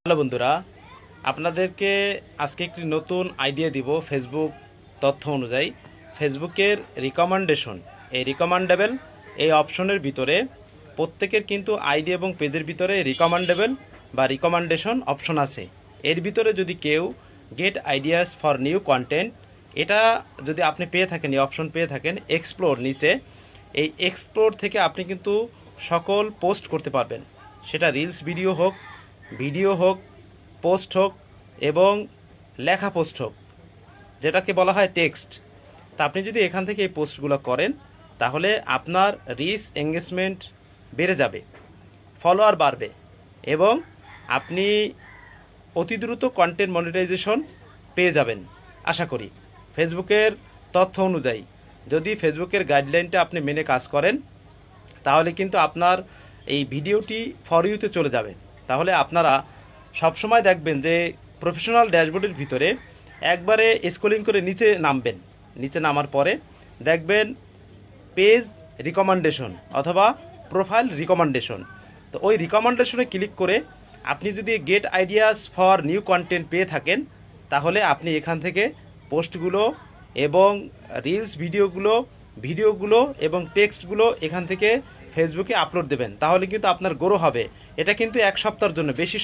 Hello বন্ধুরা, আপনাদেরকে আজকে একটি নতুন আইডিয়া দিব। ফেসবুক তথ্য অনুযায়ী ফেসবুকের রিকমেন্ডেশন, এই রিকমেন্ডেবল এই অপশনের ভিতরে প্রত্যেকের কিন্তু আইডি এবং পেজের ভিতরে রিকমেন্ডেবল বা রিকমেন্ডেশন অপশন আছে। এর ভিতরে যদি কেউ get ideas for new content, এটা যদি আপনি পেয়ে থাকেন, এই অপশন পেয়ে থাকেন, এক্সপ্লোর নিচে, এই এক্সপ্লোর থেকে আপনি কিন্তু সকল পোস্ট করতে পারবেন। সেটা রিলস ভিডিও হোক, পোস্ট হোক এবং লেখা পোস্ট হোক, যেটাকে বলা হয় টেক্সট। তা আপনি যদি এখান থেকে এই পোস্টগুলো করেন তাহলে আপনার রিচ এঙ্গেজমেন্ট বেড়ে যাবে, ফলোয়ার বাড়বে এবং আপনি অতি দ্রুত কন্টেন্ট মনিটাইজেশন পেয়ে যাবেন আশা করি। ফেসবুকের তথ্য অনুযায়ী যদি ফেসবুকের গাইডলাইনটা আপনি মেনে কাজ করেন তাহলে কিন্তু আপনার এই ভিডিওটি ফর ইউতে চলে যাবে। তাহলে আপনারা সবসময় দেখবেন যে প্রফেশনাল ড্যাশবোর্ডের ভিতরে একবারে স্ক্রলিং করে নিচে নামবেন, নিচে নামার পরে দেখবেন পেজ রিকমেন্ডেশন অথবা প্রোফাইল রিকমেন্ডেশন। তো ওই রিকমেন্ডেশনে ক্লিক করে আপনি যদি get ideas for new content পেয়ে থাকেন তাহলে আপনি এখান থেকে পোস্টগুলো এবং রিলস ভিডিওগুলো এবং টেক্সটগুলো এখান থেকে ফেসবুকে আপলোড দেবেন। তাহলে কিন্তু আপনার গ্রো হবে। এটা কিন্তু এক সপ্তাহের জন্য, বেশি